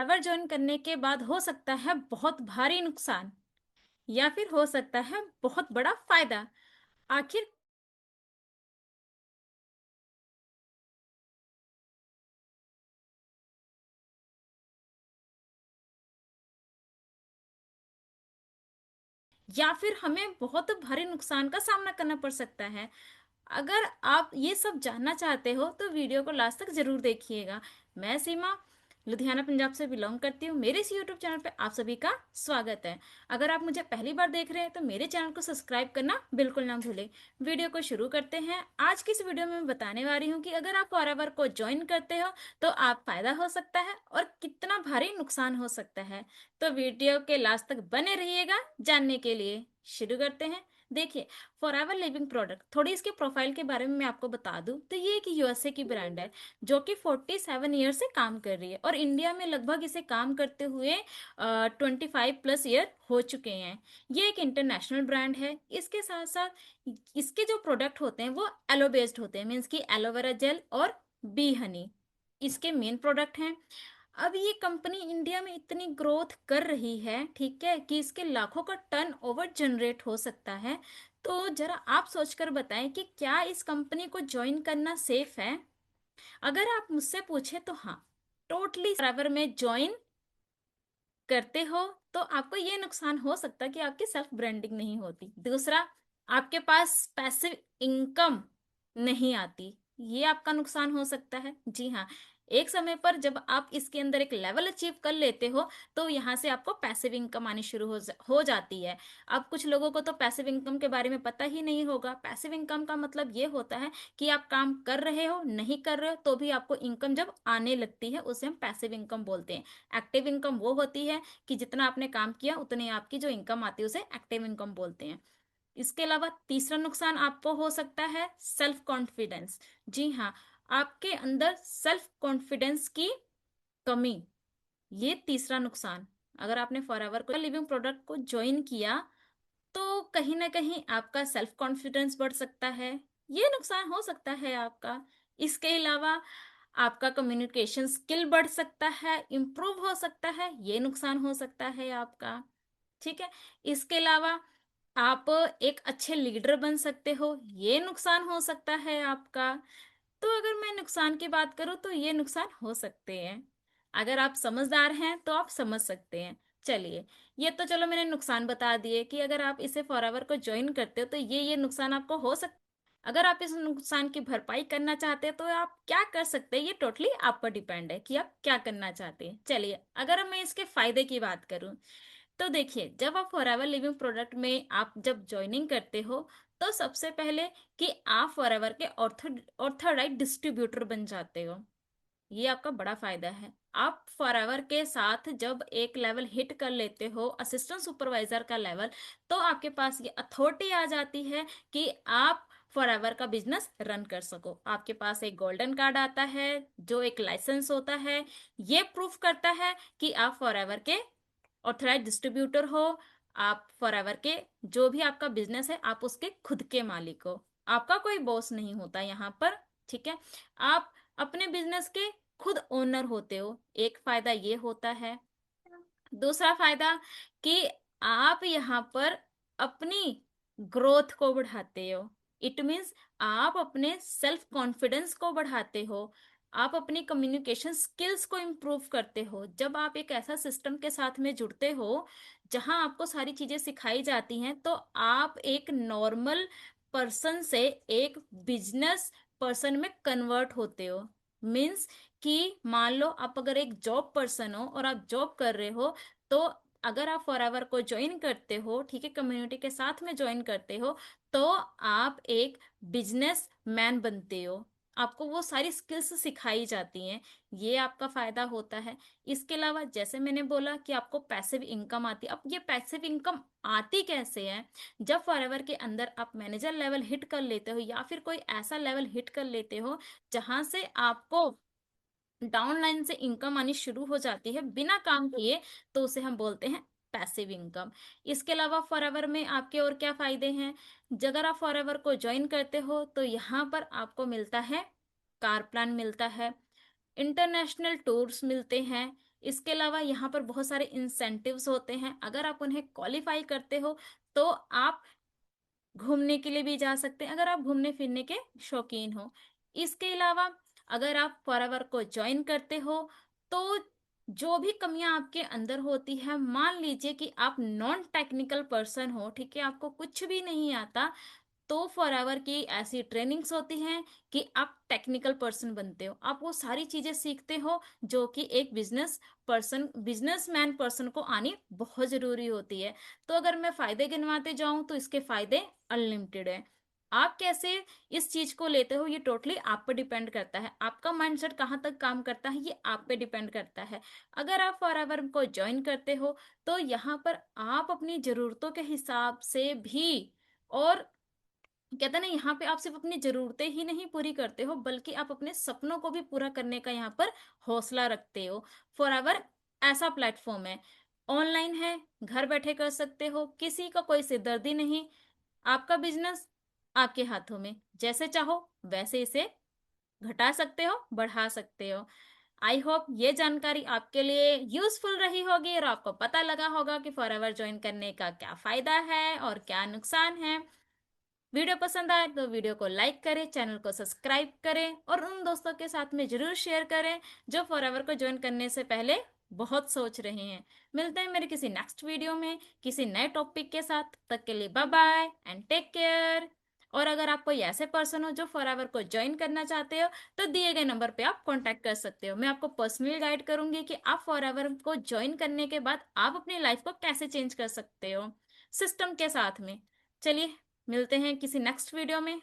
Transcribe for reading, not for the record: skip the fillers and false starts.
Forever join करने के बाद हो सकता है बहुत भारी नुकसान या फिर हो सकता है बहुत बड़ा फायदा। आखिर या फिर हमें बहुत भारी नुकसान का सामना करना पड़ सकता है। अगर आप ये सब जानना चाहते हो तो वीडियो को लास्ट तक जरूर देखिएगा। मैं सीमा लुधियाना पंजाब से बिलोंग करती हूँ। मेरे इस यूट्यूब चैनल पे आप सभी का स्वागत है। अगर आप मुझे पहली बार देख रहे हैं तो मेरे चैनल को सब्सक्राइब करना बिल्कुल ना भूलें। वीडियो को शुरू करते हैं। आज की इस वीडियो में मैं बताने वाली हूँ कि अगर आप फॉरएवर को ज्वाइन करते हो तो आप फायदा हो सकता है और कितना भारी नुकसान हो सकता है। तो वीडियो के लास्ट तक बने रहिएगा जानने के लिए। शुरू करते हैं। देखिए, फॉरएवर लिविंग प्रोडक्ट, थोड़ी इसके प्रोफाइल के बारे में मैं आपको बता दूं तो ये एक यूएसए की ब्रांड है जो कि 47 ईयर से काम कर रही है और इंडिया में लगभग इसे काम करते हुए 25+ ईयर हो चुके हैं। ये एक इंटरनेशनल ब्रांड है। इसके साथ साथ इसके जो प्रोडक्ट होते हैं वो एलो बेस्ड होते हैं, मीन्स की एलोवेरा जेल और बी हनी इसके मेन प्रोडक्ट हैं। अब ये कंपनी इंडिया में इतनी ग्रोथ कर रही है, ठीक है, कि इसके लाखों का टर्न ओवर जनरेट हो सकता है। तो जरा आप सोचकर बताएं कि क्या इस कंपनी को ज्वाइन करना सेफ है। अगर आप मुझसे पूछे तो हाँ, टोटली फॉरएवर में ज्वाइन करते हो तो आपको ये नुकसान हो सकता है कि आपकी सेल्फ ब्रांडिंग नहीं होती। दूसरा, आपके पास पैसिव इनकम नहीं आती। ये आपका नुकसान हो सकता है। जी हाँ, एक समय पर जब आप इसके अंदर एक लेवल अचीव कर लेते हो तो यहाँ से आपको पैसिव इनकम आनी शुरू हो जाती है। अब कुछ लोगों को तो पैसिव इनकम के बारे में पता ही नहीं होगा। पैसिव इनकम का मतलब ये होता है कि आप काम कर रहे हो, नहीं कर रहे हो तो भी आपको इनकम जब आने लगती है उसे हम पैसिव इनकम बोलते हैं। एक्टिव इनकम वो होती है कि जितना आपने काम किया उतनी आपकी जो इनकम आती है उसे एक्टिव इनकम बोलते हैं। इसके अलावा तीसरा नुकसान आपको हो सकता है सेल्फ कॉन्फिडेंस। जी हाँ, आपके अंदर सेल्फ कॉन्फिडेंस की कमी, ये तीसरा नुकसान। अगर आपने फॉरएवर को लिविंग प्रोडक्ट को ज्वाइन किया तो कहीं ना कहीं आपका सेल्फ कॉन्फिडेंस बढ़ सकता है। ये नुकसान हो सकता है आपका। इसके अलावा आपका कम्युनिकेशन स्किल बढ़ सकता है, इम्प्रूव हो सकता है, ये नुकसान हो सकता है आपका। ठीक है। इसके अलावा आप एक अच्छे लीडर बन सकते हो, ये नुकसान हो सकता है आपका। तो अगर मैं नुकसान की बात करूं तो ये नुकसान हो सकते हैं। अगर आप समझदार हैं तो आप समझ सकते हैं। चलिए, ये तो चलो मैंने नुकसान बता दिए कि अगर आप इसे फॉरएवर को ज्वाइन करते हो तो ये नुकसान आपको हो सकता। अगर आप इस नुकसान की भरपाई करना चाहते हैं तो आप क्या कर सकते हैं, ये टोटली आप पर डिपेंड है कि आप क्या करना चाहते हैं। चलिए, अगर मैं इसके फायदे की बात करूं तो देखिए, जब आप फॉरएवर लिविंग प्रोडक्ट में आप जब ज्वाइनिंग करते हो तो सबसे पहले कि आप फॉरएवर के ऑथराइज्ड डिस्ट्रीब्यूटर बन जाते हो। ये आपका बड़ा फायदा है। आप फॉरएवर के साथ जब एक लेवल हिट कर लेते हो, असिस्टेंट सुपरवाइजर का लेवल, तो आपके पास ये अथॉरिटी आ जाती है कि आप फॉरएवर का बिजनेस रन कर सको। आपके पास एक गोल्डन कार्ड आता है जो एक लाइसेंस होता है। ये प्रूफ करता है कि आप फॉरएवर के ऑथराइज डिस्ट्रीब्यूटर हो। आप फॉरएवर के जो भी आपका बिजनेस है आप उसके खुद के मालिक हो। आपका कोई बॉस नहीं होता यहाँ पर। ठीक है। आप अपने बिजनेस के खुद ओनर होते हो। एक फायदा ये होता है। दूसरा फायदा कि आप यहाँ पर अपनी ग्रोथ को बढ़ाते हो। इट मीन्स आप अपने सेल्फ कॉन्फिडेंस को बढ़ाते हो। आप अपनी कम्युनिकेशन स्किल्स को इम्प्रूव करते हो। जब आप एक ऐसा सिस्टम के साथ में जुड़ते हो जहां आपको सारी चीजें सिखाई जाती हैं तो आप एक नॉर्मल पर्सन से एक बिजनेस पर्सन में कन्वर्ट होते हो। मीन्स कि मान लो आप अगर एक जॉब पर्सन हो और आप जॉब कर रहे हो तो अगर आप फॉरएवर को ज्वाइन करते हो, ठीक है, कम्युनिटी के साथ में ज्वाइन करते हो तो आप एक बिजनेस मैन बनते हो। आपको वो सारी स्किल्स सिखाई जाती हैं। ये आपका फायदा होता है। इसके अलावा जैसे मैंने बोला कि आपको पैसिव इनकम आती है। अब ये पैसिव इनकम आती कैसे है? जब फॉरएवर के अंदर आप मैनेजर लेवल हिट कर लेते हो या फिर कोई ऐसा लेवल हिट कर लेते हो जहां से आपको डाउनलाइन से इनकम आनी शुरू हो जाती है बिना काम किए, तो उसे हम बोलते हैं पैसिव इनकम। इसके अलावा फॉरएवर में आपके और क्या फायदे हैं? अगर आप फॉरएवर को ज्वाइन करते हो तो यहाँ पर आपको मिलता है कार प्लान मिलता है, इंटरनेशनल टूर्स मिलते हैं, इसके अलावा यहाँ पर बहुत सारे इंसेंटिव्स होते हैं, अगर आप उन्हें क्वालिफाई करते हो तो आप घूमने के लिए भी जा सकते हैं, अगर आप घूमने फिरने के शौकीन हो। इसके अलावा अगर आप फॉरएवर को ज्वाइन करते हो तो जो भी कमियां आपके अंदर होती है, मान लीजिए कि आप नॉन टेक्निकल पर्सन हो, ठीक है, आपको कुछ भी नहीं आता, तो फॉरएवर की ऐसी ट्रेनिंग्स होती हैं कि आप टेक्निकल पर्सन बनते हो, आप वो सारी चीजें सीखते हो जो कि एक बिजनेसमैन पर्सन को आनी बहुत जरूरी होती है। तो अगर मैं फायदे गिनवाते जाऊं तो इसके फायदे अनलिमिटेड है। आप कैसे इस चीज को लेते हो ये टोटली आप पर डिपेंड करता है, आपका माइंडसेट कहाँ तक काम करता है ये आप पे डिपेंड करता है। अगर आप फॉरएवर को ज्वाइन करते हो तो यहाँ पर आप अपनी जरूरतों के हिसाब से भी, और कहते हैं ना, यहाँ पे आप सिर्फ अपनी जरूरतें ही नहीं पूरी करते हो बल्कि आप अपने सपनों को भी पूरा करने का यहाँ पर हौसला रखते हो। फॉरएवर ऐसा प्लेटफॉर्म है, ऑनलाइन है, घर बैठे कर सकते हो, किसी का कोई सिरदर्दी नहीं, आपका बिजनेस आपके हाथों में, जैसे चाहो वैसे इसे घटा सकते हो, बढ़ा सकते हो। आई होप ये जानकारी आपके लिए यूजफुल रही होगी और आपको पता लगा होगा कि फॉरएवर ज्वाइन करने का क्या फायदा है और क्या नुकसान है। वीडियो पसंद आए तो वीडियो को लाइक करें, चैनल को सब्सक्राइब करें और उन दोस्तों के साथ में जरूर शेयर करें जो फॉरएवर को ज्वाइन करने से पहले बहुत सोच रहे हैं। मिलते हैं मेरे किसी नेक्स्ट वीडियो में किसी नए टॉपिक के साथ, तब के लिए bye bye and take care. और अगर आप कोई ऐसे पर्सन हो जो फॉरएवर को ज्वाइन करना चाहते हो तो दिए गए नंबर पे आप कांटेक्ट कर सकते हो, मैं आपको पर्सनली गाइड करूंगी कि आप फॉरएवर को ज्वाइन करने के बाद आप अपनी लाइफ को कैसे चेंज कर सकते हो सिस्टम के साथ में। चलिए मिलते हैं किसी नेक्स्ट वीडियो में।